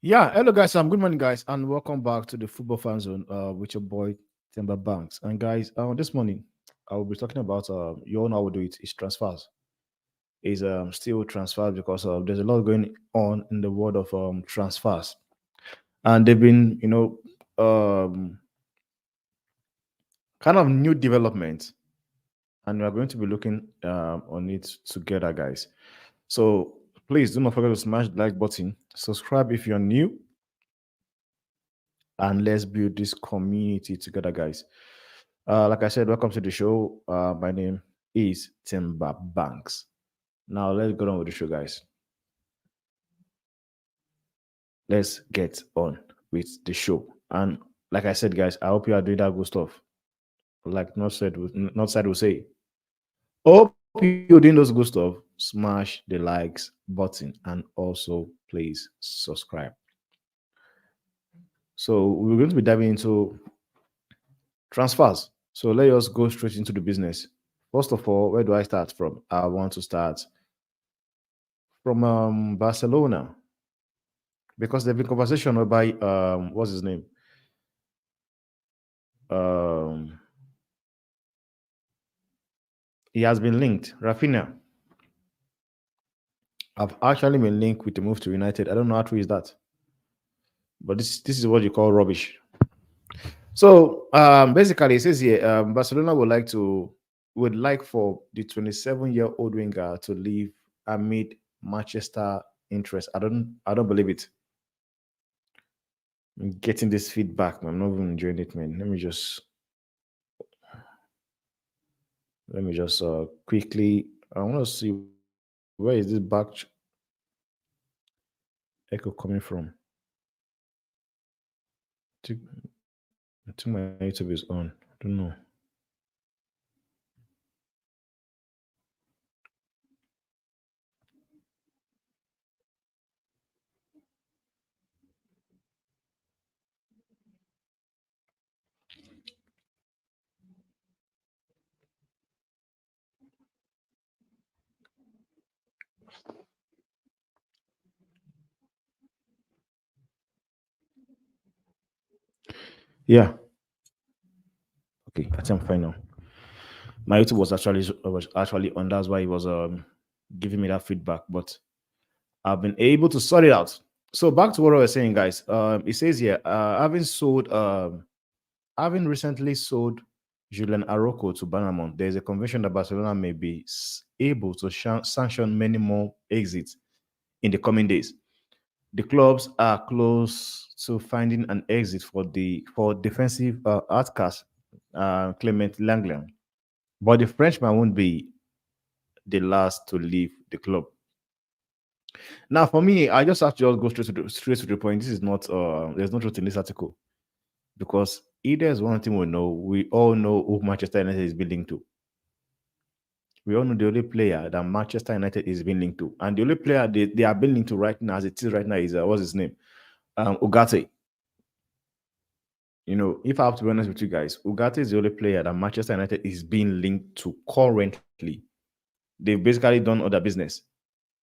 Yeah, hello guys. Good morning, guys, and welcome back to the Football Fan Zone with your boy Timber Banks. And guys, this morning I will be talking about you all know how we do it. It's transfers. Is still transfers because there's a lot going on in the world of transfers, and they've been kind of new development, and we are going to be looking on it together, guys. So please do not forget to smash the like button, subscribe if you're new, and let's build this community together, guys. Like I said, welcome to the show. My name is Timber Banks. Now let's get on with the show, guys. Let's get on with the show. And like I said, guys, I hope you are doing that good stuff. Like not said will say. Hope you're doing those good stuff. Smash the likes button and also please subscribe. So we're going to be diving into transfers. So let us go straight into the business. First of all, where do I start from? I want to start from Barcelona because there's been conversation about what's his name? Um, he has been linked. Rafinha. I've actually been linked with the move to United. I don't know how true is that, but this is what you call rubbish. So basically, it says here Barcelona would like for the 27-year-old winger to leave amid Manchester interest. I don't believe it. I'm getting this feedback, man. I'm not even enjoying it, man. Let me just quickly. I want to see where is this back echo coming from. I think my YouTube is on. I don't know. Yeah. Okay. I think I'm fine now. My YouTube was actually on. That's why he was giving me that feedback. But I've been able to sort it out. So back to what I was saying, guys. It says here, having recently sold Julian Arroco to Banamon, there is a convention that Barcelona may be able to sanction many more exits in the coming days. The clubs are close to finding an exit for defensive outcast Clement Langlen, but the Frenchman won't be the last to leave the club. Now, for me, I just have to just go straight to the point. This is not there's no truth in this article because either is one thing we know. We all know who Manchester United is being linked to. We all know the only player that Manchester United is being linked to, and the only player they are being linked to right now, as it is right now, is what's his name, Ugarte. If I have to be honest with you guys, Ugarte is the only player that Manchester United is being linked to currently. They've basically done other business.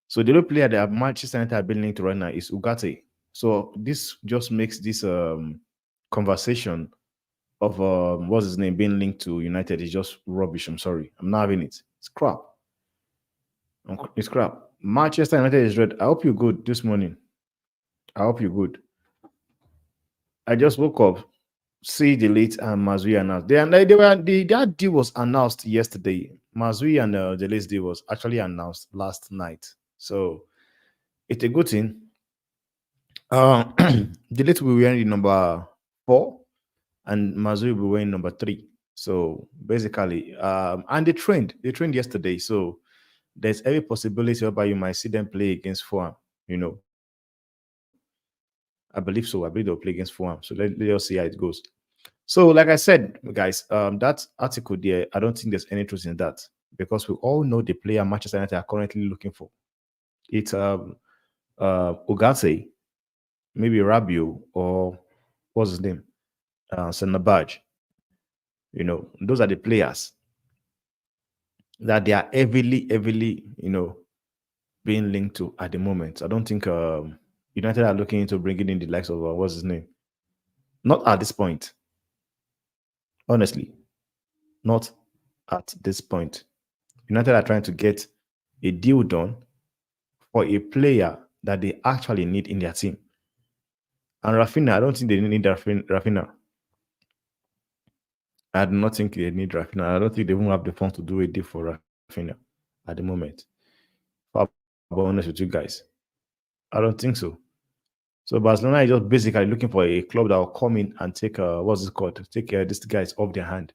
So the only player that Manchester United are being linked to right now is Ugarte. So this just makes this conversation of what's his name being linked to United is just rubbish. I'm sorry. I'm not having it. It's crap. It's crap. Manchester United is red. I hope you're good this morning. I hope you're good. I just woke up, see the late and Mazui announced. That deal was announced yesterday. Mazui and the late deal was actually announced last night. So it's a good thing. The late will be wearing number 4, and Mazui will be wearing number 3. So basically, and they trained yesterday. So there's every possibility whereby you might see them play against Fulham. I believe so. I believe they'll play against Fulham. So let's see how it goes. So, like I said, guys, that article there, I don't think there's any truth in that because we all know the player Manchester United are currently looking for. It's Ugarte, maybe Rabio, or what's his name, Senabaj. Those are the players that they are heavily, being linked to at the moment. I don't think. United are looking into bringing in the likes of what's his name. Not at this point, honestly. Not at this point. United are trying to get a deal done for a player that they actually need in their team. And Rafinha, I don't think they need Rafinha. I do not think they need Rafinha. I don't think they won't have the funds to do a deal for Rafinha at the moment. I'll be honest with you guys. I don't think so. So Barcelona is just basically looking for a club that will come in and take what's it called? Take these guys off their hand.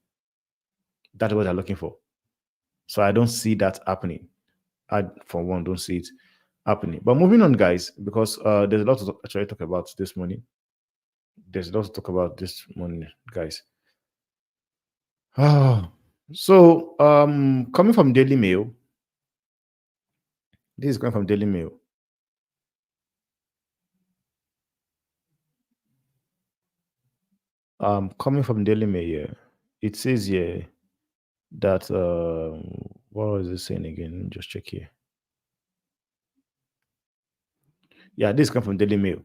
That's what they're looking for. So I don't see that happening. I, for one, don't see it happening. But moving on, guys, because there's a lot to actually talk about this morning. There's a lot to talk about this morning, guys. So, coming from Daily Mail, this is coming from Daily Mail. Coming from Daily Mail, yeah, it says here that what was it saying again? Let me just check here. Yeah, this comes from Daily Mail,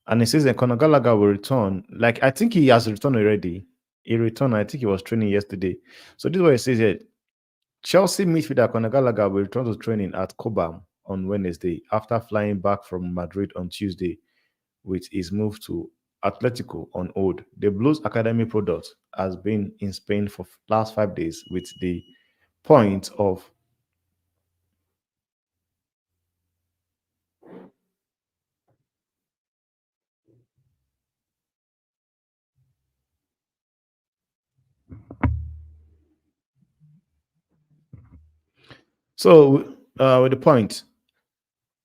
and it says that Conor Gallagher will return. Like I think he has returned already. He returned. I think he was training yesterday. So this is what it says here. Chelsea midfielder Conor Gallagher will return to training at Cobham on Wednesday after flying back from Madrid on Tuesday with his move to Atletico on hold. The Blues academy product has been in Spain for last 5 days with the point of with the point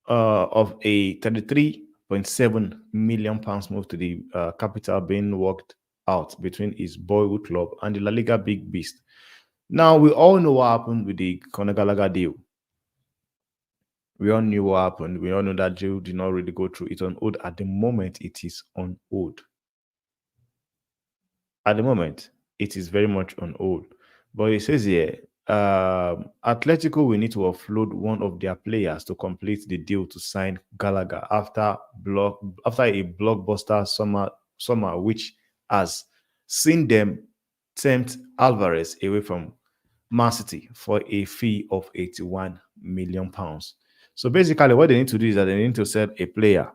of a 33.7 million pounds move to the capital being worked out between his boyhood club and the La Liga big beast. Now we all know what happened with the Conor Gallagher deal. We all knew what happened. We all know that deal did not really go through. It's on hold. At the moment, it is on hold. At the moment, it is very much on hold. But it says here, Atletico will need to offload one of their players to complete the deal to sign Gallagher after a blockbuster summer which has seen them tempt Alvarez away from Man City for a fee of 81 million pounds. So basically, what they need to do is that they need to sell a player,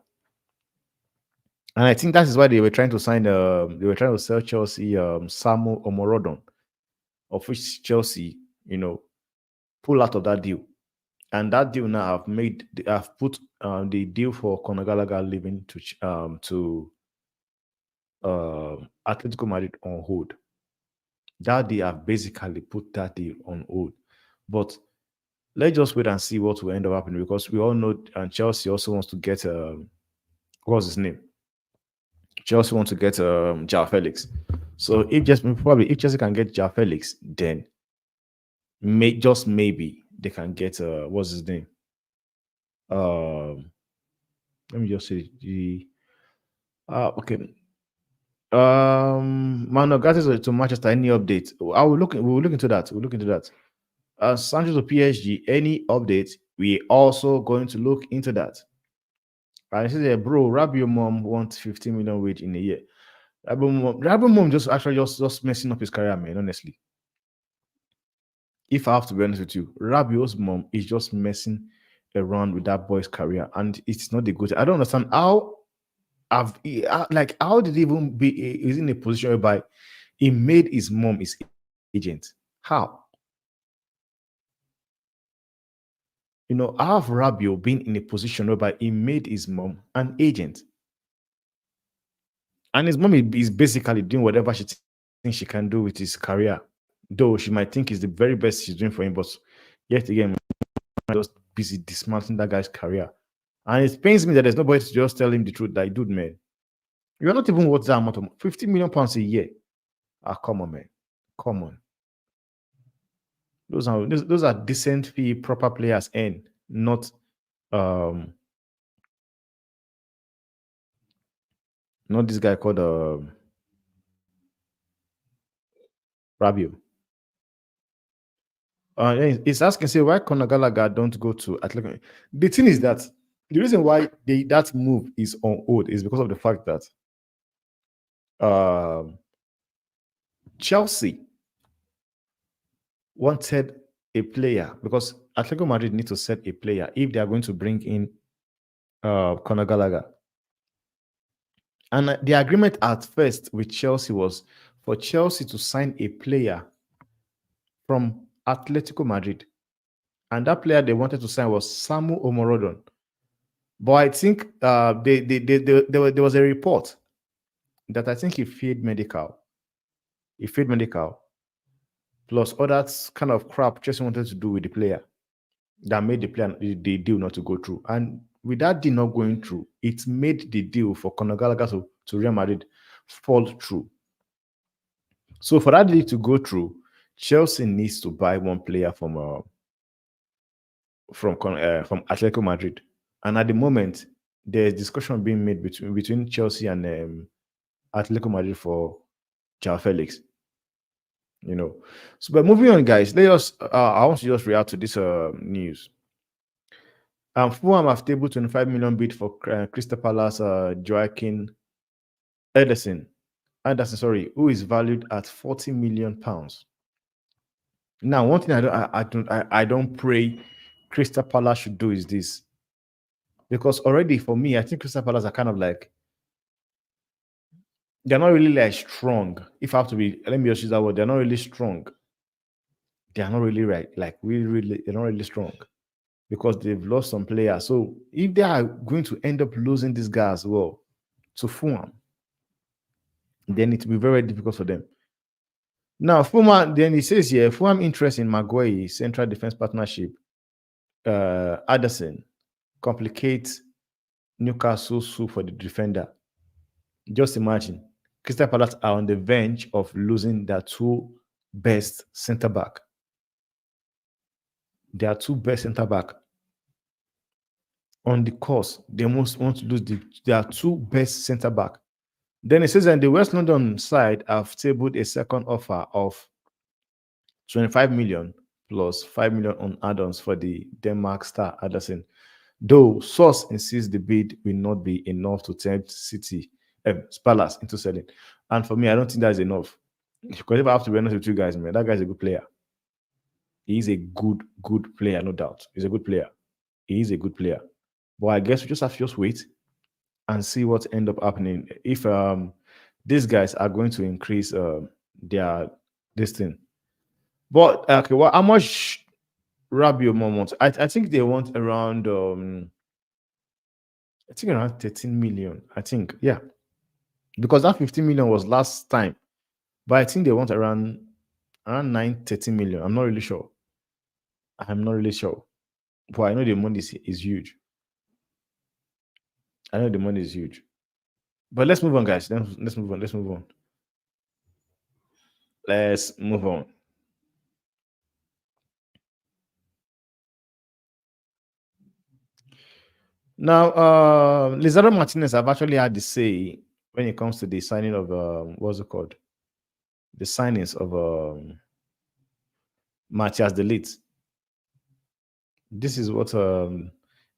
and I think that is why they were trying to sign. They were trying to sell Chelsea Samu Omorodon, of which Chelsea, pull out of that deal. And that deal now have put the deal for Conor Gallagher leaving to Atletico Madrid on hold. That they have basically put that deal on hold. But let's just wait and see what will end up happening because we all know, and Chelsea also wants to get what's his name? Chelsea wants to get Jao Felix. So if Chelsea can get Jao Felix, then just maybe they can get what's his name? Um, let me just say the okay. Mano Gattes to Manchester. Any update? I will look. We will look into that. We'll look into that. Sanchez to PSG. Any update? We also going to look into that. I said, bro, Rabio mom wants 15 million wage in a year. Rabio mom just messing up his career, man. Honestly, if I have to be honest with you, Rabio's mom is just messing around with that boy's career, and it's not the good. I don't understand how like how did he even be is in a position whereby he made his mom his agent. How? How have Rabio been in a position whereby he made his mom an agent? And his mom is basically doing whatever she thinks she can do with his career. Though she might think it's the very best she's doing for him, but yet again, just busy dismantling that guy's career. And it pains me that there's nobody to just tell him the truth. Like, dude, man, you're not even worth that amount of 50 million pounds a year. Ah, come on, man. Come on. Those are decent fee proper players and um not this guy called Rabio. He's asking, say, why Conor Gallagher don't go to Atletico? The thing is that, The reason why that move is on hold is because of the fact that um, Chelsea wanted a player because Atletico Madrid need to set a player if they are going to bring in Conor Gallagher. And the agreement at first with Chelsea was for Chelsea to sign a player from Atletico Madrid. And that player they wanted to sign was Samu Omorodon. But I think there was a report that I think he failed medical. He failed medical, plus other kind of crap Chelsea wanted to do with the player that made the plan the deal not to go through. And with that deal not going through, it made the deal for Conor Gallagher to Real Madrid fall through. So for that deal to go through, Chelsea needs to buy one player from Atletico Madrid. And at the moment, there's discussion being made between Chelsea and Atletico Madrid for João Felix. You know, so but moving on, guys. Let us. I want to just react to this news. Fulham have tabled 25 million bid for Crystal Palace Joaquin Ederson. Anderson, sorry, who is valued at 40 million pounds. Now, one thing I don't pray Crystal Palace should do is this, because already for me, I think Crystal Palace are kind of like they're not really like strong. If I have to be, let me just use that word. They're not really strong. They are not really right, like really, they're not really strong because they've lost some players. So if they are going to end up losing this guy as well to Fulham, then it will be very difficult for them. Now, Fulham, then he says here, Fulham interest in Maguire, central defense partnership, Addison, complicates Newcastle sue for the defender. Just imagine, Crystal Palace are on the verge of losing their two best centre back. Their two best centre back on the course. They most want to lose their two best centre back. Then it says that the West London side have tabled a second offer of 25 million plus 5 million on add-ons for the Denmark star Addison. Though source insists the bid will not be enough to tempt City Palace into selling. And for me, I don't think that's enough. Because if I have to be honest with you guys, man, that guy's a good player. He is a good player, no doubt. He's a good player. He is a good player. But I guess we just have to just wait and see what end up happening. If these guys are going to increase their this thing. But okay, well, how much Rabiot wants? I think they want around I think around 13 million. I think, yeah. Because that 15 million was last time. But I think they want around 13 million. I'm not really sure. I'm not really sure. But I know the money is huge. I know the money is huge. But let's move on, guys. Let's move on. Let's move on. Let's move on. Now, Lizardo Martinez have actually had the say when it comes to the signing of what's it called? The signings of Matthias de Ligt. This is what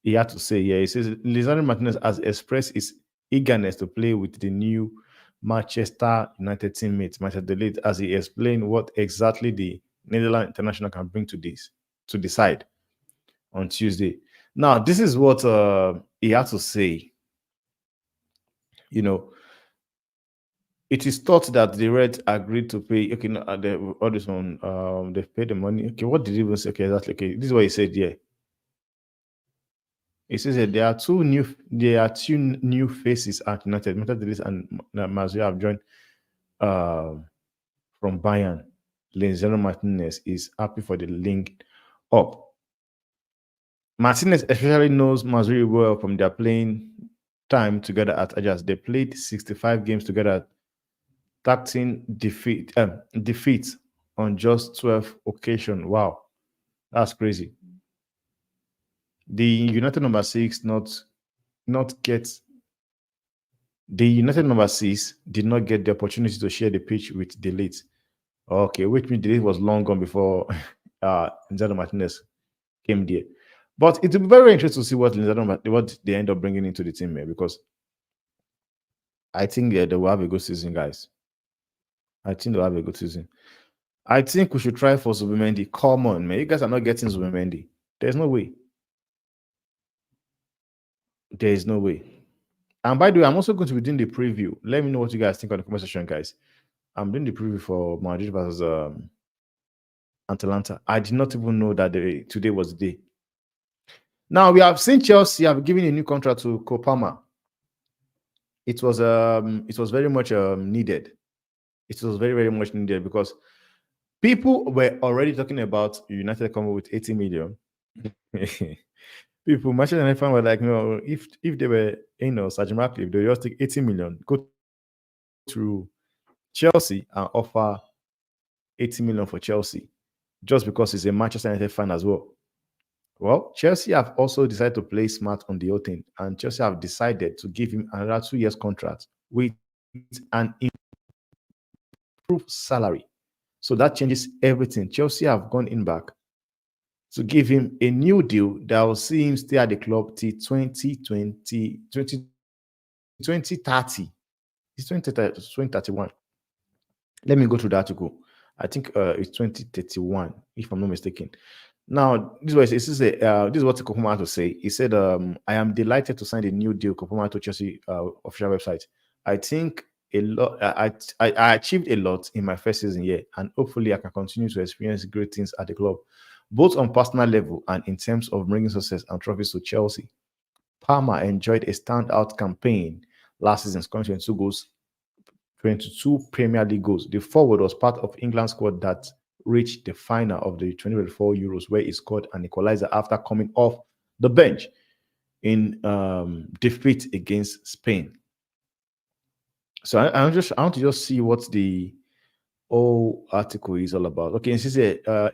he had to say here. He says Lisandro Martinez has expressed his eagerness to play with the new Manchester United teammate, Matthias de Ligt, as he explained what exactly the Netherlands international can bring to the side on Tuesday. Now, this is what he had to say. You know, it is thought that the Reds agreed to pay. Okay, no, all this one, they've paid the money. Okay, what did he even say? Okay, that's okay. This is what he said. Yeah, he says that there are two new faces at United. Metadelis and Mazia have joined from Bayern. Lenzero Martinez is happy for the link up. Martinez especially knows Mazuri well from their playing time together at Ajax. They played 65 games together, tacting defeat on just 12 occasions. Wow, that's crazy. The United number 6 not get the United number 6 did not get the opportunity to share the pitch with De Ligt. Okay, which means De Ligt was long gone before Lenzero Martinez came there. But it will be very, very interesting to see what they end up bringing into the team here, because I think they will have a good season, guys. I think they'll have a good season. I think we should try for Zubimendi. Come on, man. You guys are not getting Zubimendi. There's no way. There is no way. And by the way, I'm also going to be doing the preview. Let me know what you guys think on the comment section, guys. I'm doing the preview for Madrid versus Atalanta. I did not even know that today was the day. Now we have seen Chelsea have given a new contract to Kopama. It was very much needed. It was very, very much needed because people were already talking about United coming with 80 million. People, Manchester United fans were like, no, if they were, Sergeant Ratcliffe, they would just take 80 million, go through Chelsea and offer 80 million for Chelsea, just because he's a Manchester United fan as well. Well, Chelsea have also decided to play smart on the whole thing, and Chelsea have decided to give him another 2 years contract with an improved salary. So that changes everything. Chelsea have gone in back to give him a new deal that will see him stay at the club till 2030. It's 2031. Let me go through the article. I think it's 2031, if I'm not mistaken. Now, this is what Kopama had to say. He said, I am delighted to sign a new deal, Kopama to Chelsea official website. I think a lot. I achieved a lot in my first season here, and hopefully I can continue to experience great things at the club, both on personal level and in terms of bringing success and trophies to Chelsea. Palmer enjoyed a standout campaign last season, scoring 22 goals, 22 Premier League goals. The forward was part of England's squad that reached the final of the 2024 Euros, where he scored an equalizer after coming off the bench in defeat against Spain. So I want to just see what the whole article is all about. Okay, it says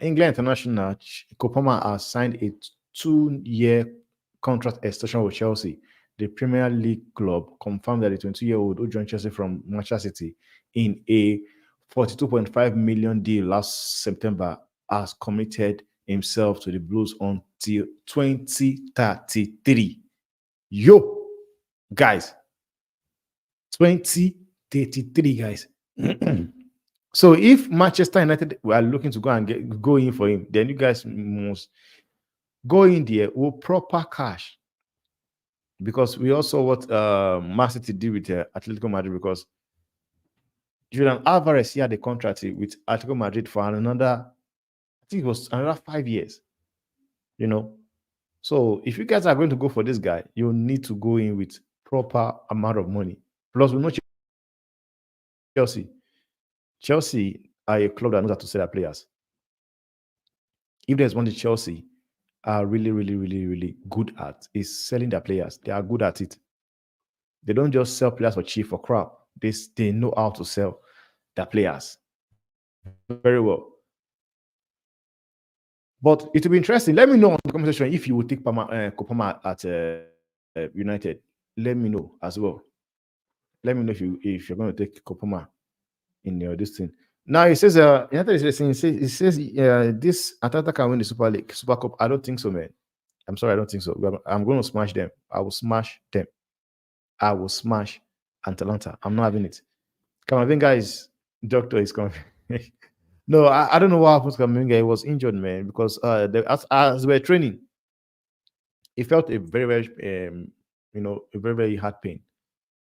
England international Kopama has signed a 2-year contract extension with Chelsea. The Premier League club confirmed that the 22-year-old who joined Chelsea from Manchester City in a 42.5 million deal last September has committed himself to the Blues until 2033. Yo, guys, 2033, guys. So if Manchester United were looking to go in for him, then you guys must go in there with proper cash. Because we also saw what Man City did with Atletico Madrid, because Julian Alvarez, he had a contract with Atletico Madrid for another, I think it was another 5 years. So if you guys are going to go for this guy, you need to go in with proper amount of money. Plus, we know Chelsea. Chelsea are a club that knows how to sell their players. If there's one thing Chelsea are really, really, really, really good at, is selling their players. They are good at it. They don't just sell players for cheap, for crap. They know how to sell their players very well. But it will be interesting. Let me know on the comment section if you would take Kopama at United. Let me know as well. Let me know if you're going to take Kopama in this thing. Now it says United is saying it says this Atalanta can win the Super Cup. I don't think so, man. I'm sorry, I don't think so. I'm going to smash them. I will smash them. I will smash Atalanta. I'm not having it. Kamavinga is doctor is coming. No, I don't know what happened to Kamavinga. He was injured, man, because as we were training, he felt a very, very a very, very hard pain.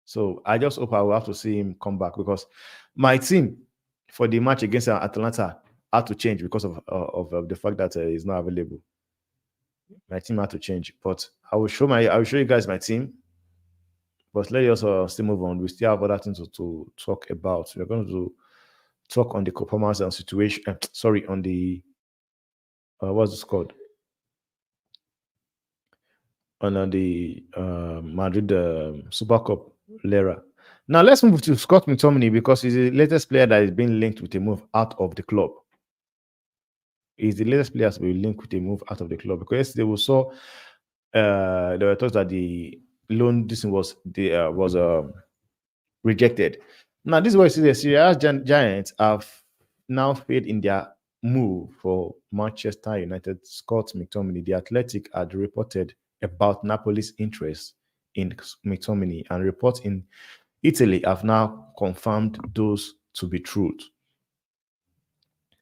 So I just hope I will have to see him come back, because my team for the match against Atalanta had to change because of the fact that he's not available. My team had to change, but I will show you guys my team. But let us still move on. We still have other things to talk about. We're going to talk on the performance and situation. Sorry, on the what's this called? On the Madrid Super Cup Lera. Now let's move to Scott McTominay, because he's the latest player that is being linked with a move out of the club. He's the latest player to be linked with a move out of the club, because yesterday we saw there were talks that the loan was rejected. Now this is what you see: the Serie A giants have now failed in their move for Manchester United Scott McTominay, the Athletic had reported about Napoli's interest in McTominay, and reports in Italy have now confirmed those to be true.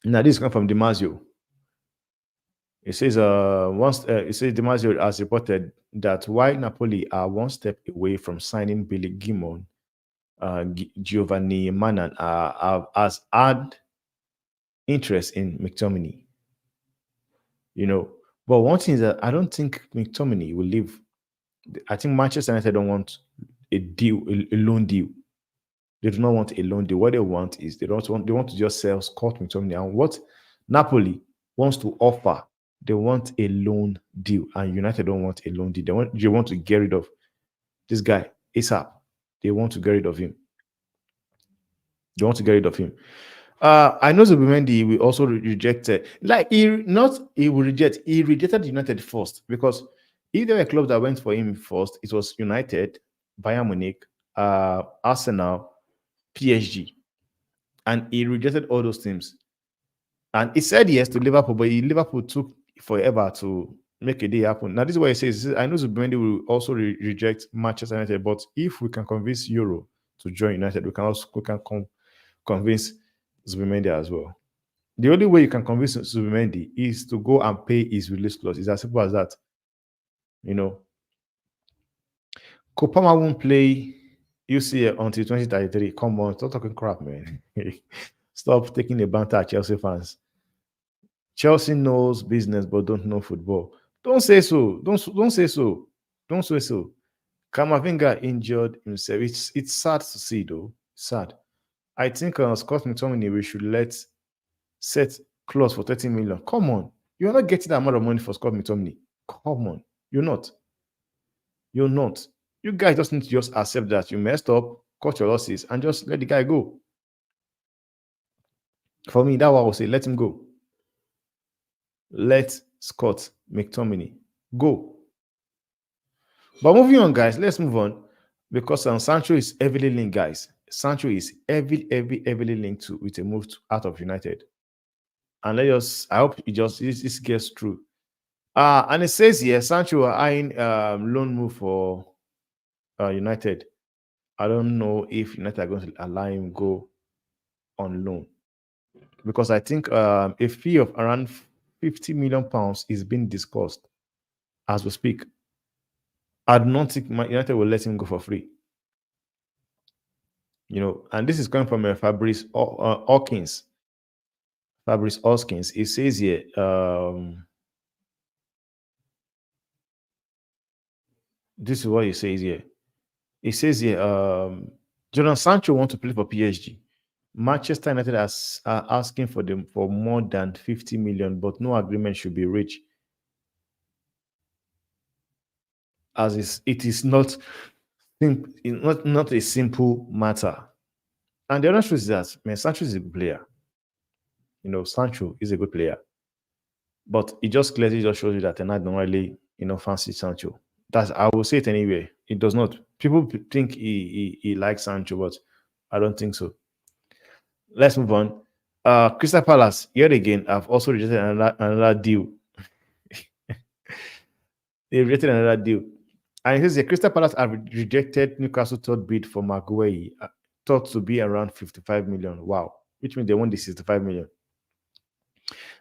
Now, this comes from Dimasio. It says, it says Dimasio has reported that while Napoli are one step away from signing Billy Gimon, Giovanni Manan has had interest in McTominay. You know, but one thing is that I don't think McTominay will leave. I think Manchester United don't want a deal, a loan deal. They do not want a loan deal. What they want is they want to just sell Scott McTominay. And what Napoli wants to offer, they want a loan deal. And United don't want a loan deal. They want to get rid of this guy ASAP. They want to get rid of him. They want to get rid of him. I know Zubimendi will also reject like he will reject. He rejected United first because if there were clubs that went for him first, it was United, Bayern Munich, Arsenal, PSG, and he rejected all those teams. And he said yes to Liverpool, but Liverpool took forever to make a day happen. Now, this is what he says. I know Zubimendi will also reject Manchester United, but if we can convince Euro to join United, we can convince Zubimendi as well. The only way you can convince Zubimendi is to go and pay his release clause. It's as simple as that. You know, Kopama won't play UCL until 2033. Come on, stop talking crap, man. Stop taking a banter at Chelsea fans. Chelsea knows business but don't know football. Don't say so. Don't say so. Don't say so. Kamavinga injured himself. It's sad to see though. Sad. I think Scott McTominay we should set clause for 30 million. Come on. You're not getting that amount of money for Scott McTominay. Come on. You're not. You're not. You guys just need to just accept that you messed up, cut your losses, and just let the guy go. For me, that's what I would say. Let him go. Let Scott McTominay go. But moving on, guys, let's move on because Sancho is heavily linked, guys. Sancho is heavily linked to with a move out of United. And I hope this gets through. And it says here, Sancho are eyeing loan move for United. I don't know if United are going to allow him go on loan because I think a fee of around £50 million is being discussed as we speak. I do not think United will let him go for free. You know, and this is coming from Fabrice Hawkins. Fabrice Hoskins. It says here, this is what he says here. It says here, Jordan Sancho wants to play for PSG. Manchester United are asking for them for more than 50 million, but no agreement should be reached. As it is not a simple matter. And the other truth is that, man, Sancho is a good player. You know, Sancho is a good player. But it just clearly just shows you that they're not really, fancy Sancho. I will say it anyway. It does not. People think he likes Sancho, but I don't think so. Let's move on. Crystal Palace, yet again, have also rejected another deal. They rejected another deal. And it says the Crystal Palace have rejected Newcastle third bid for Maguire, thought to be around 55 million. Wow. Which means they want the 65 million.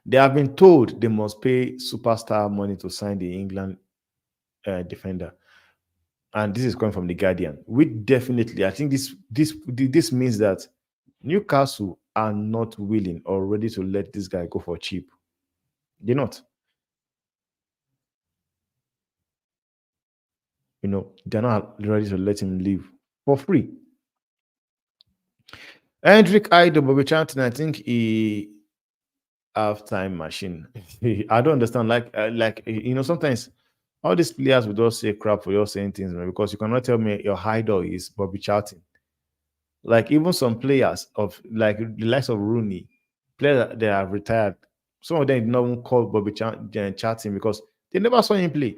They have been told they must pay superstar money to sign the England defender. And this is coming from the Guardian. Which definitely, I think this means that Newcastle are not willing or ready to let this guy go for cheap. They're not. They're not ready to let him leave for free. Hendrik Ido Bobby Charlton, I think he half-time machine. I don't understand. Sometimes all these players will just say crap for your saying things, man, because you cannot tell me your idol is Bobby Charlton. Like even some players of like the likes of Rooney, players that they have retired, some of them did not even call Bobby Charlton because they never saw him play.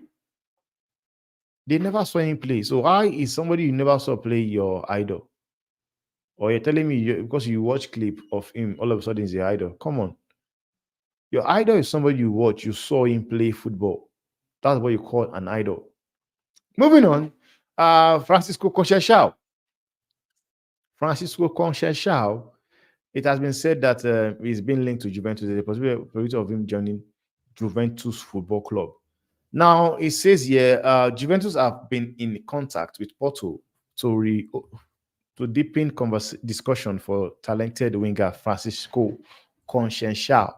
They never saw him play. So why is somebody you never saw play your idol? Or you're telling me because you watch clip of him, all of a sudden he's your idol? Come on. Your idol is somebody you watch, you saw him play football. That's what you call an idol. Moving on, Francisco Conceição. Francisco Conceição. It has been said that he's been linked to Juventus. There's a possibility of him joining Juventus Football Club. Now it says here, Juventus have been in contact with Porto to deepen discussion for talented winger Francisco Conceição.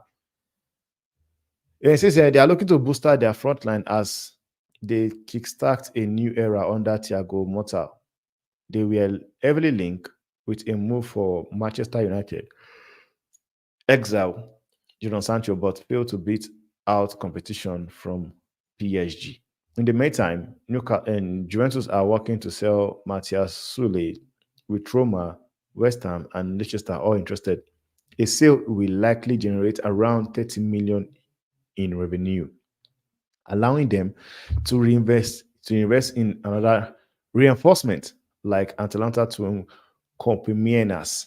It says they are looking to booster their front line as they kickstart a new era under Thiago Motta. They were heavily linked with a move for Manchester United exile Jadon Sancho, but failed to beat out competition from PSG. In the meantime, Newcastle and Juventus are working to sell Matthias Sule, with Roma, West Ham, and Leicester all interested. A sale will likely generate around 30 million in revenue, allowing them to invest in another reinforcement like Atalanta to Compimienas.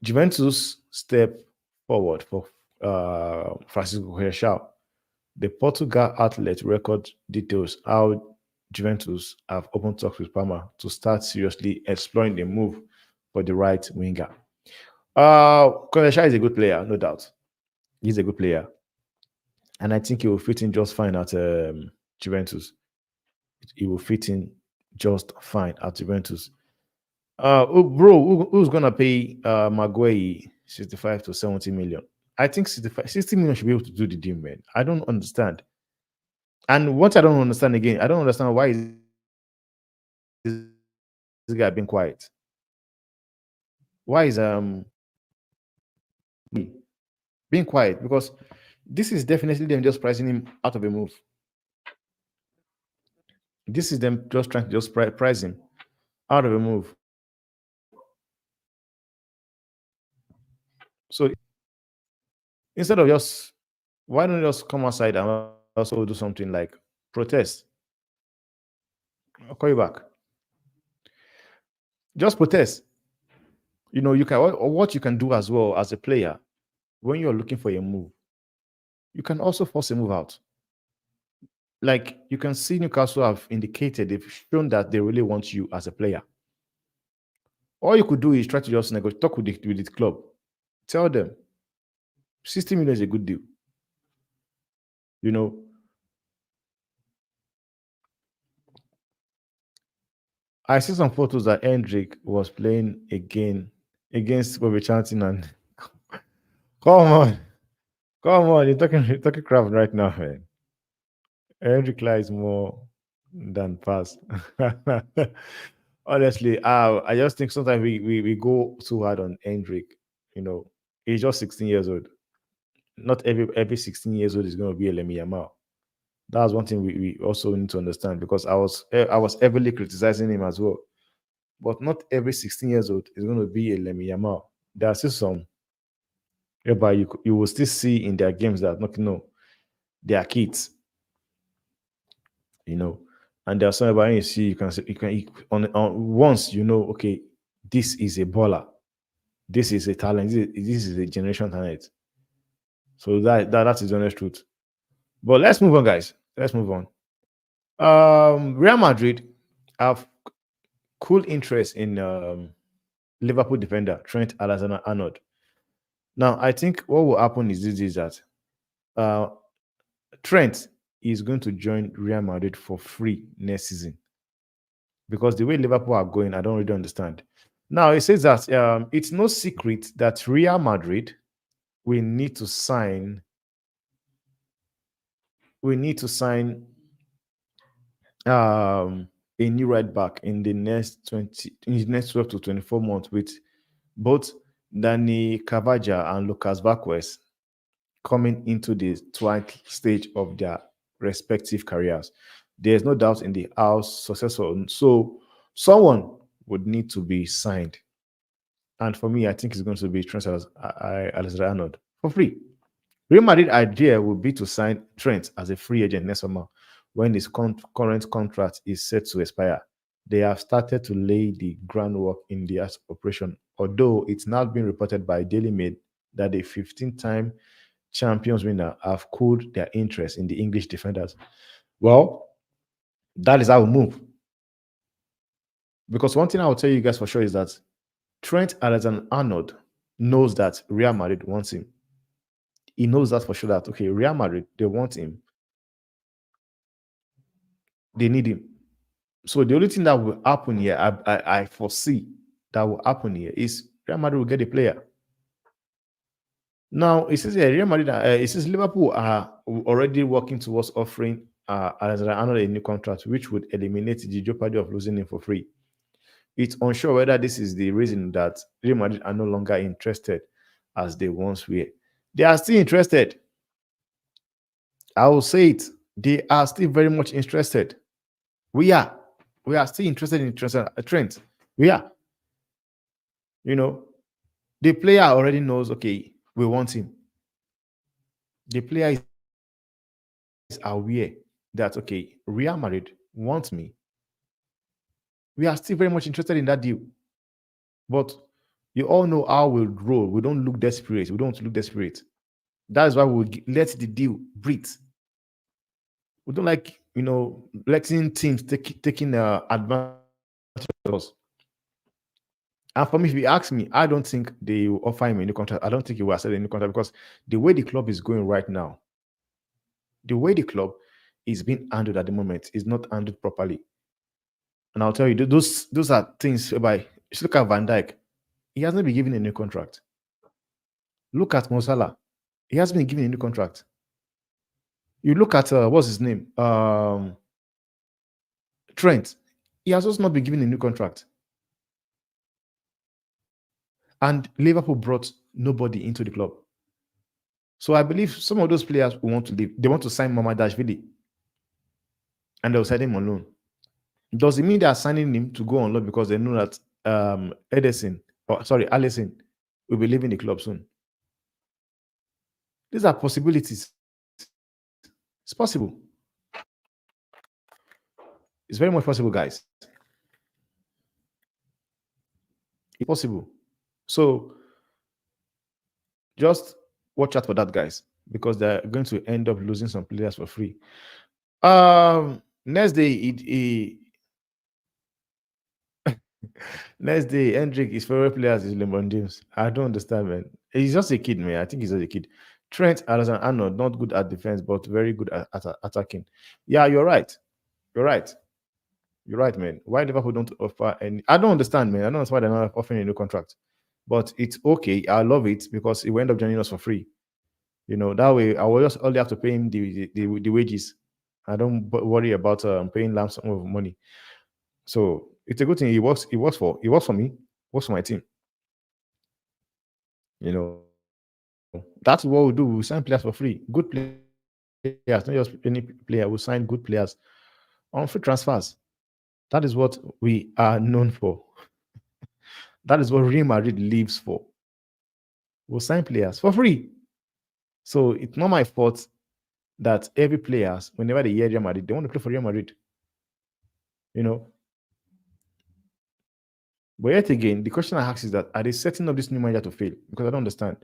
Juventus step forward for Francisco Conceição. The Portugal outlet record details how Juventus have opened talks with Parma to start seriously exploring the move for the right winger. Conceição is a good player, no doubt. He's a good player, and I think he will fit in just fine at Juventus. He will fit in just fine at Juventus. Who's gonna pay Maguire 65 to 70 million? I think 60 million should be able to do the deal, man. I don't understand. And what I don't understand again, I don't understand why is this guy being quiet. Why is being quiet? Because this is definitely them just pricing him out of a move. This is them just trying to just price him out of a move. So instead of just, why don't you just come outside and also do something like protest? I'll call you back. Just protest. You know, you can, or what you can do as well as a player when you're looking for a move, you can also force a move out. Like you can see Newcastle have indicated, they've shown that they really want you as a player. All you could do is try to just negotiate, talk with the club. Tell them 60 million is a good deal. You know, I see some photos that Hendrick was playing again against Bobby Charlton and come on, you're talking crap right now, man. Hendrick lies more than pass. Honestly, I just think sometimes we go too hard on Hendrick. You know, he's just 16 years old. Not every 16 years old is going to be a Lemmy Yamal. That's one thing we also need to understand, because I was heavily criticizing him as well. But not every 16 years old is going to be a Lemmy Yamal. There are still some whereby you will still see in their games that no, they are kids, you know. And there are some whereby you see on once you know, okay, this is a baller, this is a talent, this is a generation talent. So that is the honest truth. But let's move on, guys. Let's move on. Real Madrid have cool interest in Liverpool defender Trent Alexander-Arnold. Now, I think what will happen is that uh, Trent is going to join Real Madrid for free next season, because the way Liverpool are going, I don't really understand. Now, it says that it's no secret that Real Madrid will need to sign. We need to sign a new right back in the next 12 to 24 months, with both Dani Carvajal and Lucas Vazquez coming into the twilight stage of their respective careers. There's no doubt in the house successful. So someone would need to be signed. And for me, I think it's going to be Trent Alexander-Arnold for free. Real Madrid idea would be to sign Trent as a free agent next summer when his current contract is set to expire. They have started to lay the groundwork in the operation, although it's now been reported by Daily Mail that the 15-time champions winner have cooled their interest in the English defenders. Well, that is how we move. Because one thing I will tell you guys for sure is that Trent Alexander-Arnold knows that Real Madrid wants him. He knows that for sure that okay, Real Madrid, they want him, they need him. So the only thing that will happen here, I foresee that will happen here is Real Madrid will get a player. Now it says here Real Madrid, it says Liverpool are already working towards offering Alexander Arnold a new contract, which would eliminate the jeopardy of losing him for free. It's unsure whether this is the reason that Real Madrid are no longer interested as they once were. They are still interested. I will say it. They are still very much interested. We are. We are still interested in Trent. We are. You know, the player already knows, okay, we want him. The player is aware that, okay, Real Madrid wants me. We are still very much interested in that deal. But you all know how we roll. We don't look desperate. We don't look desperate. That is why we let the deal breathe. We don't like, letting teams taking advantage of us. And for me, if you ask me, I don't think they will offer him a new contract. I don't think he will accept a new contract because the way the club is going right now, the way the club is being handled at the moment is not handled properly. And I'll tell you, those are things whereby, just look at Van Dijk. He hasn't been given a new contract. Look at Mo Salah. He hasn't been given a new contract. You look at, what's his name? Trent. He has also not been given a new contract. And Liverpool brought nobody into the club. So I believe some of those players who want to leave, they want to sign Mamadashvili. And they'll sign him on loan. Does it mean they are signing him to go on loan because they know that Allison will be leaving the club soon? These are possibilities. It's possible. It's very much possible, guys. It's possible. So just watch out for that, guys, because they're going to end up losing some players for free. Next day, next day, Hendrick, his favorite players is Lemon James. I don't understand, man. He's just a kid, man. I think he's just a kid. Trent Alexander-Arnold, not good at defense, but very good at attacking. Yeah, you're right. You're right. You're right, man. Why Liverpool don't offer any? I don't understand, man. I don't understand why they're not offering a new contract. But it's okay. I love it because he will end up joining us for free. That way I will just only have to pay him the wages. I don't worry about paying lump sum of money. So it's a good thing. He works for me, works for my team. That's what we do. We sign players for free. Good players, not just any player. We sign good players on free transfers. That is what we are known for. That is what Real Madrid lives for. We'll sign players for free. So it's not my fault that every players, whenever they hear Real Madrid, they want to play for Real Madrid. But yet again, the question I ask is that are they setting up this new manager to fail? Because I don't understand.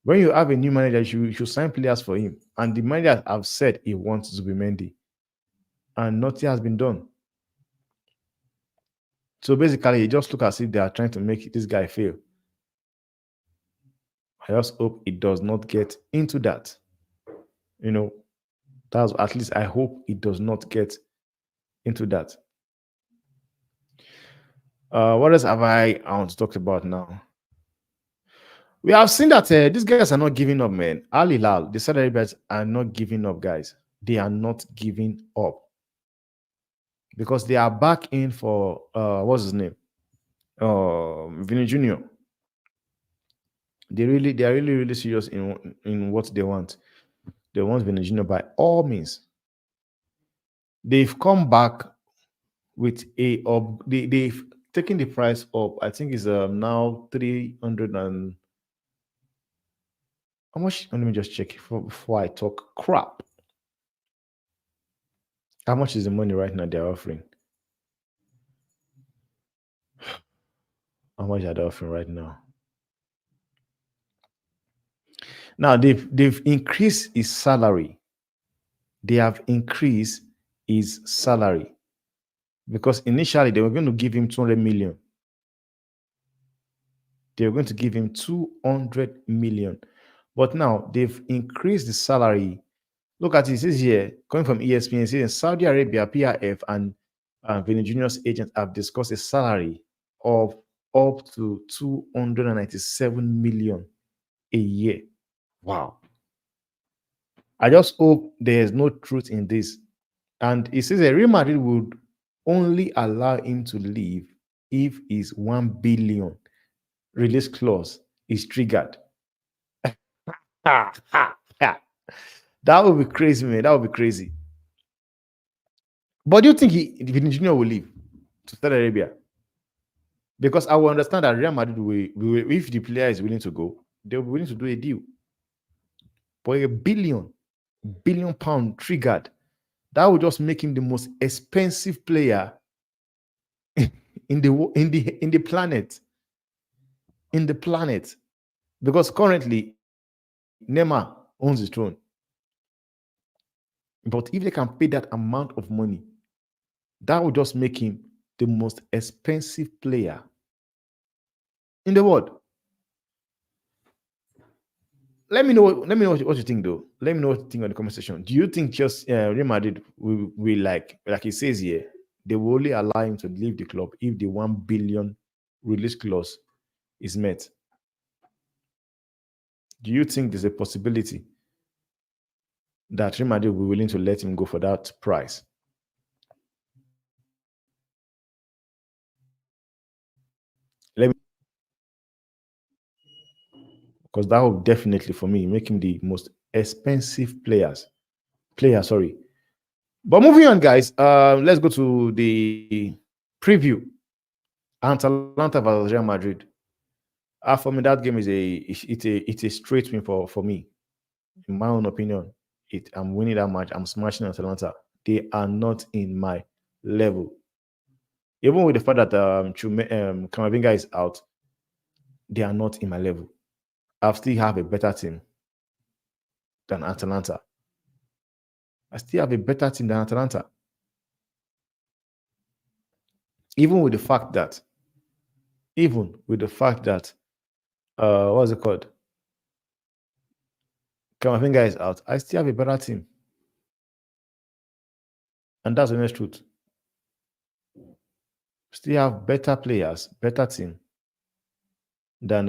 When you have a new manager, you should sign players for him. And the manager have said he wants Zubimendi. And nothing has been done. So basically, it just look as if they are trying to make this guy fail. I just hope it does not get into that. That's at least I hope it does not get into that. What else have I talked about now? We have seen that these guys are not giving up, man. Al Hilal, the Saudi Arabians are not giving up, guys. They are not giving up because they are back in for what's his name? Vinny Jr. They are really serious in what they want. They want Vinny Jr. by all means. They've come back with they've taken the price up. I think it's now 300 and how much? Let me just check before I talk crap. How much is the money right now they're offering? How much are they offering right now? Now they've increased his salary. They have increased his salary because initially they were going to give him 200 million. They were going to give him 200 million. But now they've increased the salary. Look at it. It says here, coming from ESPN, it says Saudi Arabia, PRF, and Vinny Junior's agent have discussed a salary of up to 297 million a year. Wow. I just hope there's no truth in this. And it says that Real Madrid would only allow him to leave if his 1 billion release clause is triggered. That would be crazy, man. That would be crazy. But do you think Vini Jr. will leave to Saudi Arabia? Because I will understand that Real Madrid will, if the player is willing to go, they'll be willing to do a deal. But a billion pound triggered, that would just make him the most expensive player in the planet. In the planet. Because currently Neymar owns the throne. But if they can pay that amount of money, that would just make him the most expensive player in the world. Let me know what you think though. Let me know what you think on the conversation. Do you think just Real Madrid will like it says here, they will only allow him to leave the club if the 1 billion release clause is met? Do you think there's a possibility that Real Madrid will be willing to let him go for that price? Let me, because that would definitely for me make him the most expensive player. Sorry. But moving on, guys. Let's go to the preview. Atalanta versus Real Madrid. For me, that game is it's a straight win for me. In my own opinion, I'm winning that match. I'm smashing Atalanta. They are not in my level. Even with the fact that Kamavinga is out, they are not in my level. I still have a better team than Atalanta. I still have a better team than Atalanta. Even with the fact that, what's it called? Kamavinga is out. I still have a better team. And that's the honest truth. Still have better players, better team than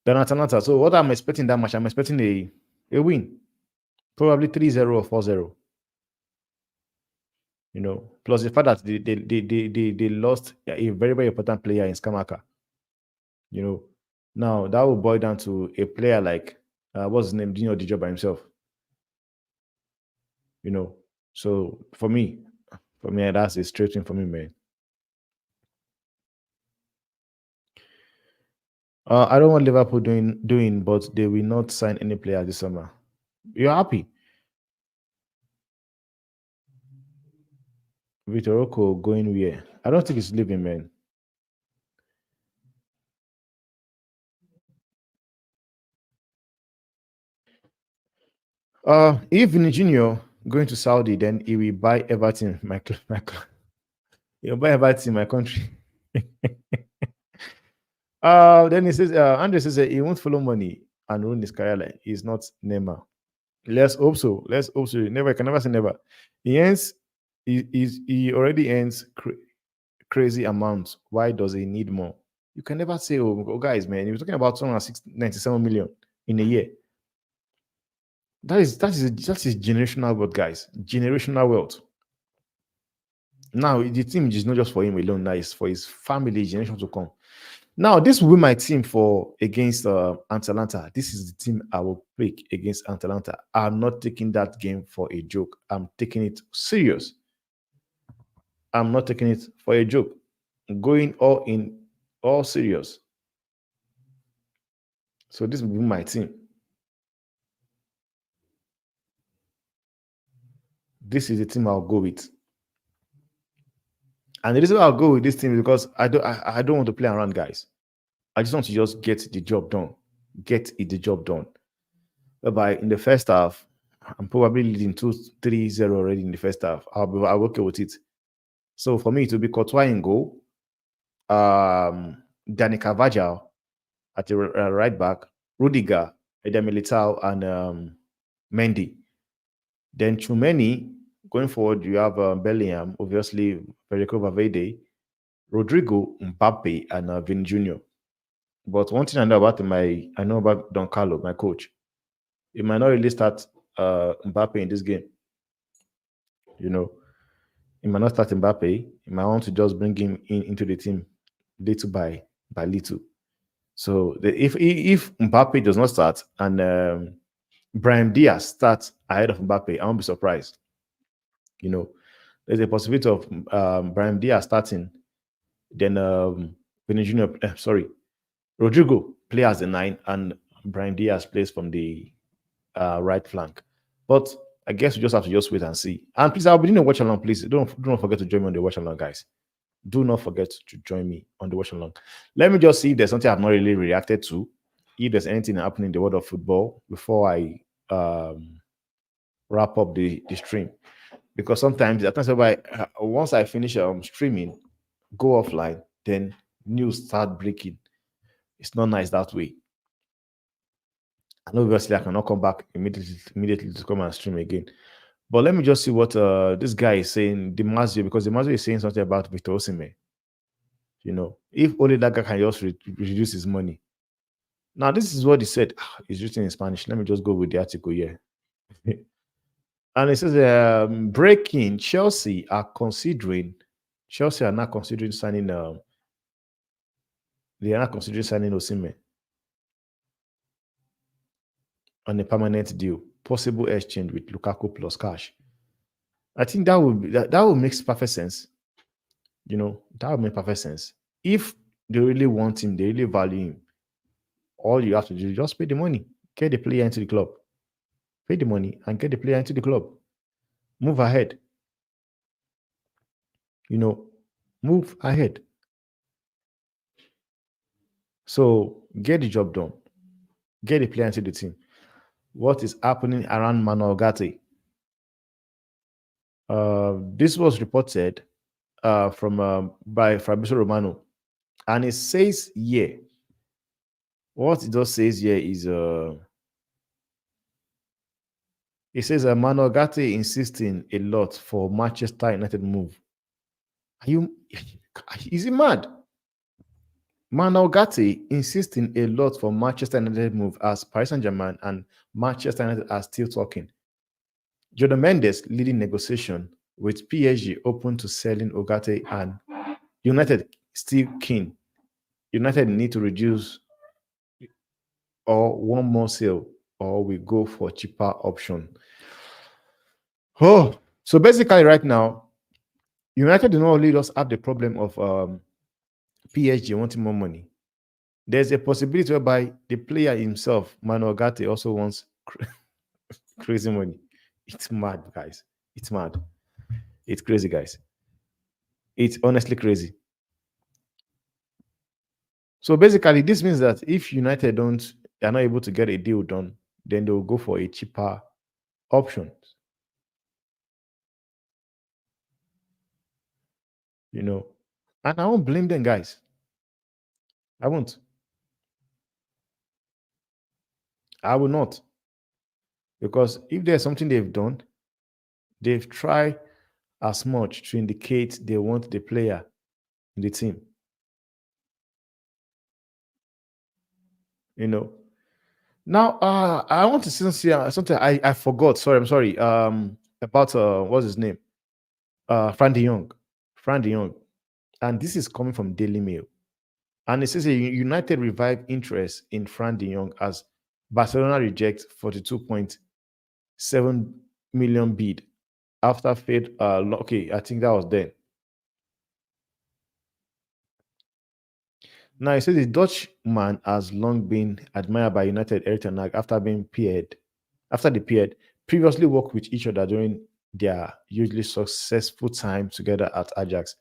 Atalanta. So what I'm expecting that match, I'm expecting a win. Probably 3-0 or 4-0. Plus the fact that they lost a very, very important player in Skamaka. Now that will boil down to a player like what's his name? Dino the job by himself. So for me, that's a straight win for me, man. I don't want Liverpool doing, but they will not sign any player this summer. You're happy? Vitor Oko going where? I don't think he's leaving, man. If Vini Junior going to Saudi, then he will buy Everton, he'll buy Everton, my country. Then he says, Andre says he won't follow money and ruin his career. Like he's not Neymar. Let's hope so. Let's hope so. Never can never say never. He earns, he already earns crazy amounts. Why does he need more? You can never say, oh guys, man, you're talking about 297 million in a year. That is generational wealth, guys. Generational wealth. Now the team is not just for him alone. Now it's for his family, generation to come. Now this will be my team for against Atalanta. This is the team I will pick against Atalanta. I'm not taking that game for a joke. I'm taking it serious. I'm not taking it for a joke. Going all serious. So this will be my team. This is the team I'll go with. And the reason I'll go with this team is because I don't want to play around, guys. I just want to just get the job done. Get it the job done. Whereby in the first half, I'm probably leading 2-3-0 already in the first half. I'll be okay with it. So for me, it will be Courtois in goal, Danny Carvajal at the right back, Rudiger, Eder Militao, and Mendy. Then Chumeni, going forward, you have Bellingham, obviously, Federico Valverde, Rodrigo, Mbappe, and Vin Jr. But one thing I know about Don Carlo, my coach, he might not really start Mbappe in this game. You know, he might not start Mbappe. He might want to just bring him into the team little by little. So if Mbappe does not start and Brahim Diaz starts ahead of Mbappe, I won't be surprised. You know, there's a possibility of Brahim Diaz starting, then Rodrigo plays as the nine, and Brahim Diaz plays from the right flank. But I guess we just have to just wait and see. And please, I'll be doing a watch along. Please do not forget to join me on the watch along, guys. Do not forget to join me on the watch along. Let me just see if there's something I've not really reacted to. If there's anything happening in the world of football before I wrap up the stream, because sometimes at times once I finish streaming, go offline, then news start breaking. It's not nice that way. And obviously I cannot come back immediately to come and stream again. But let me just see what this guy is saying, Dimasio, because Dimasio is saying something about Victor Osimhen. You know, if only that guy can just reduce his money. Now, this is what he said. It's written in Spanish. Let me just go with the article here. And it says, breaking, Chelsea are not considering signing, they are not considering signing Osimhen on a permanent deal, possible exchange with Lukaku plus cash. I think that would make perfect sense. You know, that would make perfect sense. If they really want him, they really value him, all you have to do is just pay the money, get the player into the club. Pay the money and get the player into the club. Move ahead. You know, move ahead. So get the job done. Get the player into the team. What is happening around Manuel Gatti? This was reported from by Fabrizio Romano, and it says here. What it does says here is it says Manuel Gatti insisting a lot for Manchester United move. Is he mad? Manuel Gatti insisting a lot for Manchester United move as Paris Saint-Germain and Manchester United are still talking. Jordan Mendes leading negotiation with PSG open to selling Ogate, and United still keen. United need to reduce or one more sale, or we go for cheaper option. Oh, so basically right now, United do not only just have the problem of PSG wanting more money. There's a possibility whereby the player himself, Manuel Gatti, also wants crazy money. It's mad, guys. It's mad. It's crazy, guys. It's honestly crazy. So basically, this means that if United are not able to get a deal done, then they'll go for a cheaper option. You know, and I won't blame them, guys. I won't. I will not. Because if there's something they've done, they've tried as much to indicate they want the player in the team. You know. Now, I want to see something I forgot. Sorry, I'm sorry. About what's his name? Fran de Jong. Fran de Jong. And this is coming from Daily Mail. And it says United revive interest in Fran de Jong as Barcelona rejects 42.7 million bid after failed. Okay, I think that was then. Now it says the Dutchman has long been admired by United Erik ten Hag after being paired. After they paired, previously worked with each other during their hugely successful time together at Ajax.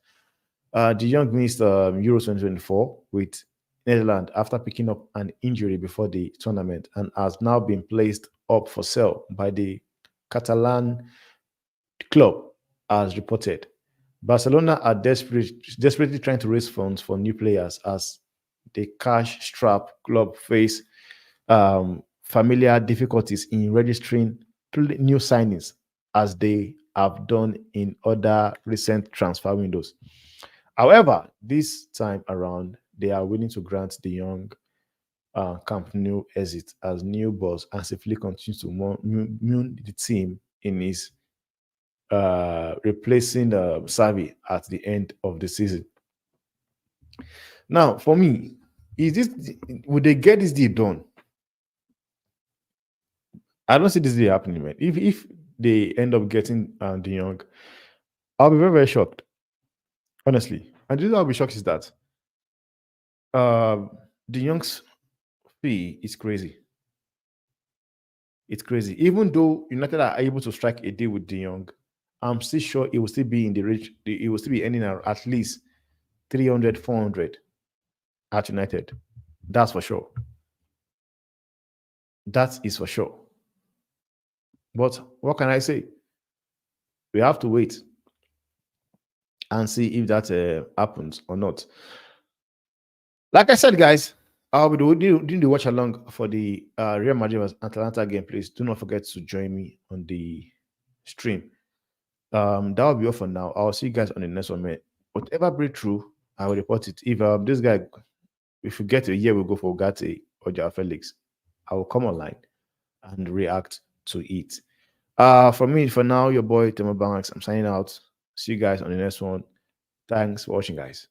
De Jong missed Euro 2024 with Netherlands after picking up an injury before the tournament and has now been placed up for sale by the Catalan club, as reported. Barcelona are desperately trying to raise funds for new players as the cash-strapped club face familiar difficulties in registering new signings as they have done in other recent transfer windows. However, this time around, they are willing to grant the young Camp Nou exit as new boss and safely continues to moon the team in his replacing Savi at the end of the season. Now, for me, is this would they get this deal done? I don't see this deal happening, man. If they end up getting De Jong, I'll be very very shocked, honestly. And the reason I'll be shocked is that uh, De Jong's fee is crazy. It's crazy. Even though United are able to strike a deal with De Jong, I'm still sure it will still be in the range. It will still be earning at least 300, 400 at United. That's for sure. That is for sure. But what can I say? We have to wait and see if that happens or not. Like I said, guys, I'll be doing the watch along for the Real Madrid vs Atalanta game. Please do not forget to join me on the stream. That will be all for now. I'll see you guys on the next one, man. Whatever breakthrough, I will report it. If this guy, if we get a year, we'll go for Ugarte or Jao Felix. I will come online and react to it. For me, for now, your boy Temo Banks. I'm signing out. See you guys on the next one. Thanks for watching, guys.